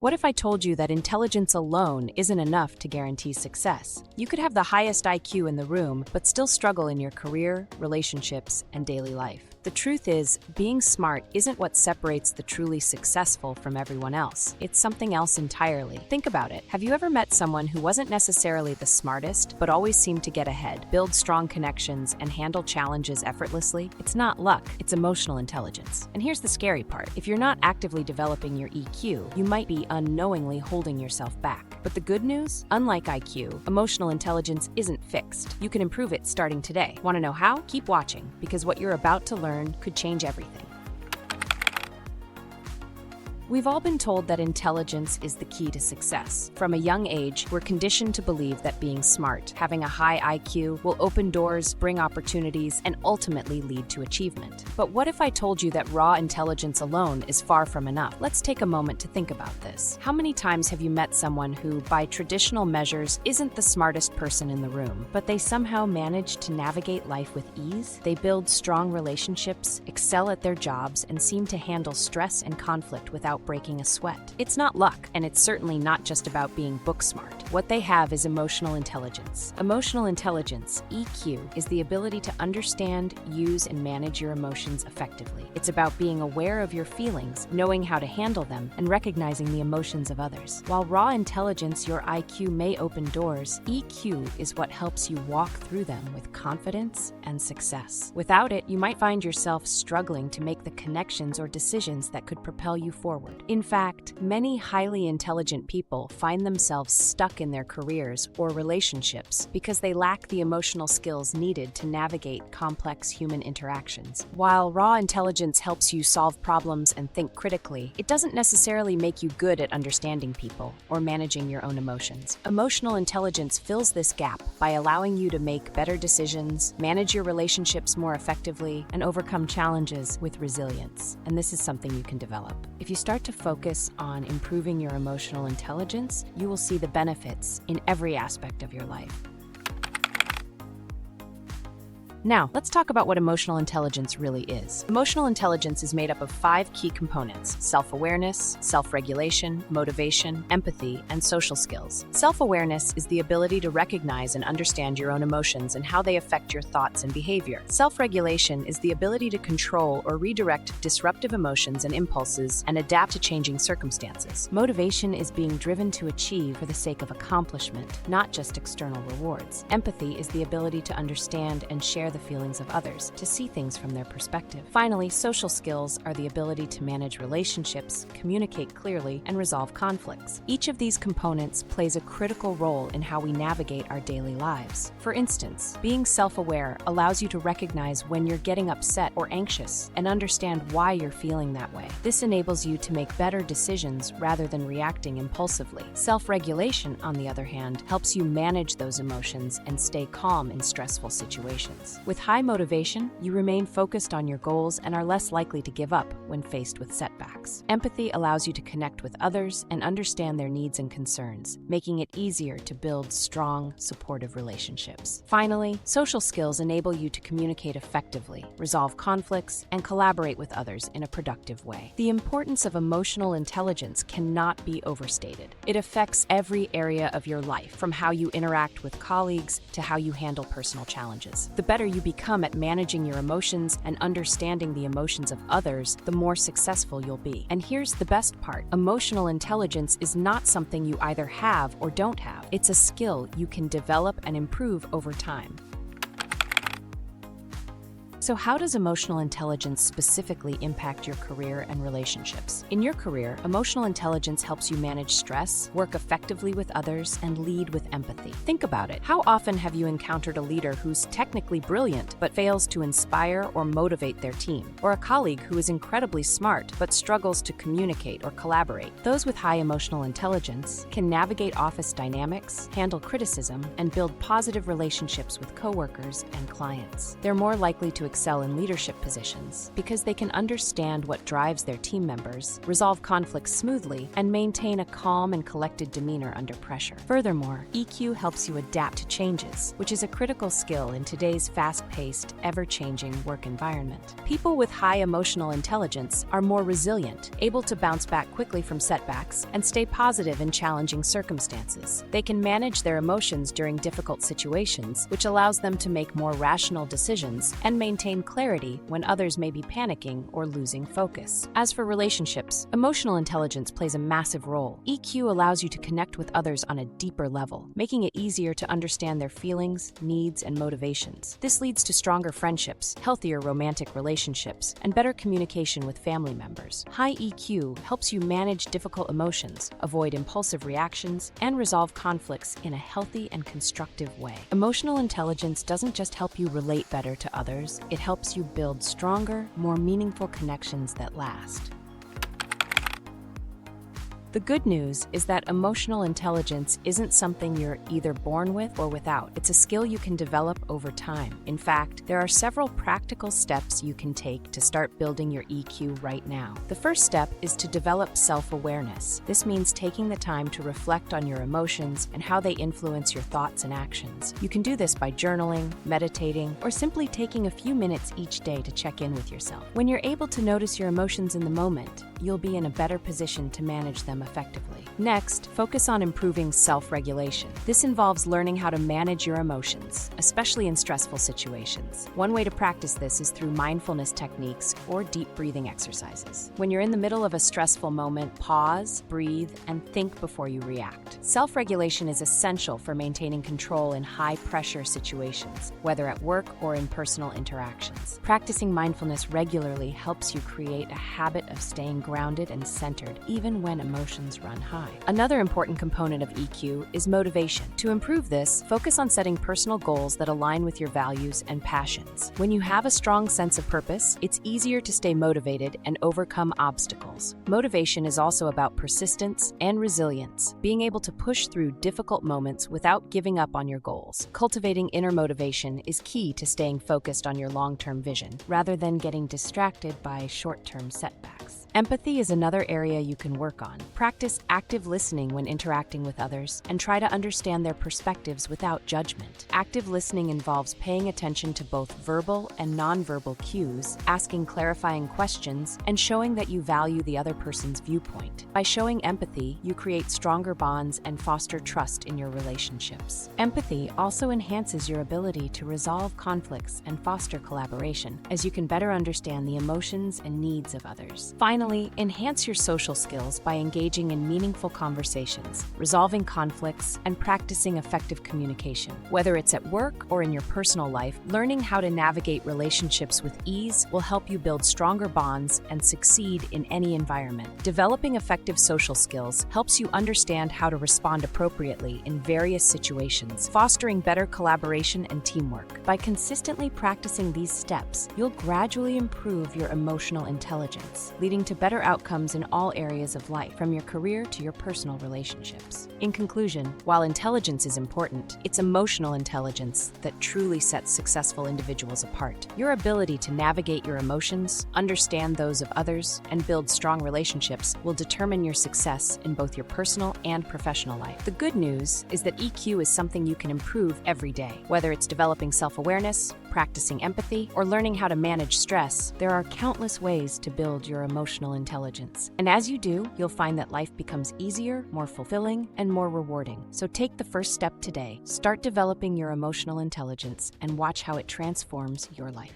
What if I told you that intelligence alone isn't enough to guarantee success? You could have the highest IQ in the room, but still struggle in your career, relationships, and daily life. The truth is, being smart isn't what separates the truly successful from everyone else. It's something else entirely. Think about it. Have you ever met someone who wasn't necessarily the smartest, but always seemed to get ahead, build strong connections, and handle challenges effortlessly? It's not luck, it's emotional intelligence. And here's the scary part. If you're not actively developing your EQ, you might be unknowingly holding yourself back. But the good news? Unlike IQ, emotional intelligence isn't fixed. You can improve it starting today. Want to know how? Keep watching, because what you're about to learn could change everything. We've all been told that intelligence is the key to success. From a young age, we're conditioned to believe that being smart, having a high IQ, will open doors, bring opportunities, and ultimately lead to achievement. But what if I told you that raw intelligence alone is far from enough? Let's take a moment to think about this. How many times have you met someone who, by traditional measures, isn't the smartest person in the room, but they somehow manage to navigate life with ease? They build strong relationships, excel at their jobs, and seem to handle stress and conflict without breaking a sweat. It's not luck, and it's certainly not just about being book smart. What they have is emotional intelligence. Emotional intelligence, EQ, is the ability to understand, use, and manage your emotions effectively. It's about being aware of your feelings, knowing how to handle them, and recognizing the emotions of others. While raw intelligence, your IQ, may open doors, EQ is what helps you walk through them with confidence and success. Without it, you might find yourself struggling to make the connections or decisions that could propel you forward. In fact, many highly intelligent people find themselves stuck in their careers or relationships because they lack the emotional skills needed to navigate complex human interactions. While raw intelligence helps you solve problems and think critically, it doesn't necessarily make you good at understanding people or managing your own emotions. Emotional intelligence fills this gap by allowing you to make better decisions, manage your relationships more effectively, and overcome challenges with resilience. And this is something you can develop. If you start to focus on improving your emotional intelligence, you will see the benefits in every aspect of your life. Now, let's talk about what emotional intelligence really is. Emotional intelligence is made up of 5 key components: self-awareness, self-regulation, motivation, empathy, and social skills. Self-awareness is the ability to recognize and understand your own emotions and how they affect your thoughts and behavior. Self-regulation is the ability to control or redirect disruptive emotions and impulses and adapt to changing circumstances. Motivation is being driven to achieve for the sake of accomplishment, not just external rewards. Empathy is the ability to understand and share the feelings of others, to see things from their perspective. Finally, social skills are the ability to manage relationships, communicate clearly, and resolve conflicts. Each of these components plays a critical role in how we navigate our daily lives. For instance, being self-aware allows you to recognize when you're getting upset or anxious and understand why you're feeling that way. This enables you to make better decisions rather than reacting impulsively. Self-regulation, on the other hand, helps you manage those emotions and stay calm in stressful situations. With high motivation, you remain focused on your goals and are less likely to give up when faced with setbacks. Empathy allows you to connect with others and understand their needs and concerns, making it easier to build strong, supportive relationships. Finally, social skills enable you to communicate effectively, resolve conflicts, and collaborate with others in a productive way. The importance of emotional intelligence cannot be overstated. It affects every area of your life, from how you interact with colleagues to how you handle personal challenges. The better you become at managing your emotions and understanding the emotions of others, the more successful you'll be. And here's the best part: emotional intelligence is not something you either have or don't have. It's a skill you can develop and improve over time. So how does emotional intelligence specifically impact your career and relationships? In your career, emotional intelligence helps you manage stress, work effectively with others, and lead with empathy. Think about it. How often have you encountered a leader who's technically brilliant but fails to inspire or motivate their team? Or a colleague who is incredibly smart but struggles to communicate or collaborate? Those with high emotional intelligence can navigate office dynamics, handle criticism, and build positive relationships with coworkers and clients. They're more likely to excel in leadership positions because they can understand what drives their team members, resolve conflicts smoothly, and maintain a calm and collected demeanor under pressure. Furthermore, EQ helps you adapt to changes, which is a critical skill in today's fast-paced, ever-changing work environment. People with high emotional intelligence are more resilient, able to bounce back quickly from setbacks, and stay positive in challenging circumstances. They can manage their emotions during difficult situations, which allows them to make more rational decisions and maintain clarity when others may be panicking or losing focus. As for relationships, emotional intelligence plays a massive role. EQ allows you to connect with others on a deeper level, making it easier to understand their feelings, needs, and motivations. This leads to stronger friendships, healthier romantic relationships, and better communication with family members. High EQ helps you manage difficult emotions, avoid impulsive reactions, and resolve conflicts in a healthy and constructive way. Emotional intelligence doesn't just help you relate better to others, it helps you build stronger, more meaningful connections that last. The good news is that emotional intelligence isn't something you're either born with or without. It's a skill you can develop over time. In fact, there are several practical steps you can take to start building your EQ right now. The first step is to develop self-awareness. This means taking the time to reflect on your emotions and how they influence your thoughts and actions. You can do this by journaling, meditating, or simply taking a few minutes each day to check in with yourself. When you're able to notice your emotions in the moment, you'll be in a better position to manage them effectively. Next, focus on improving self-regulation. This involves learning how to manage your emotions, especially in stressful situations. One way to practice this is through mindfulness techniques or deep breathing exercises. When you're in the middle of a stressful moment, pause, breathe, and think before you react. Self-regulation is essential for maintaining control in high-pressure situations, whether at work or in personal interactions. Practicing mindfulness regularly helps you create a habit of staying grounded and centered, even when emotions run high. Another important component of EQ is motivation. To improve this, focus on setting personal goals that align with your values and passions. When you have a strong sense of purpose, it's easier to stay motivated and overcome obstacles. Motivation is also about persistence and resilience, being able to push through difficult moments without giving up on your goals. Cultivating inner motivation is key to staying focused on your long-term vision, rather than getting distracted by short-term setbacks. Empathy is another area you can work on. Practice active listening when interacting with others and try to understand their perspectives without judgment. Active listening involves paying attention to both verbal and nonverbal cues, asking clarifying questions, and showing that you value the other person's viewpoint. By showing empathy, you create stronger bonds and foster trust in your relationships. Empathy also enhances your ability to resolve conflicts and foster collaboration, as you can better understand the emotions and needs of others. Finally, enhance your social skills by engaging in meaningful conversations, resolving conflicts, and practicing effective communication. Whether it's at work or in your personal life, learning how to navigate relationships with ease will help you build stronger bonds and succeed in any environment. Developing effective social skills helps you understand how to respond appropriately in various situations, fostering better collaboration and teamwork. By consistently practicing these steps, you'll gradually improve your emotional intelligence, leading to better outcomes in all areas of life, from your career to your personal relationships. In conclusion, while intelligence is important, it's emotional intelligence that truly sets successful individuals apart. Your ability to navigate your emotions, understand those of others, and build strong relationships will determine your success in both your personal and professional life. The good news is that EQ is something you can improve every day. Whether it's developing self-awareness, practicing empathy, or learning how to manage stress, there are countless ways to build your emotional intelligence. And as you do, you'll find that life becomes easier, more fulfilling, and more rewarding. So take the first step today. Start developing your emotional intelligence and watch how it transforms your life.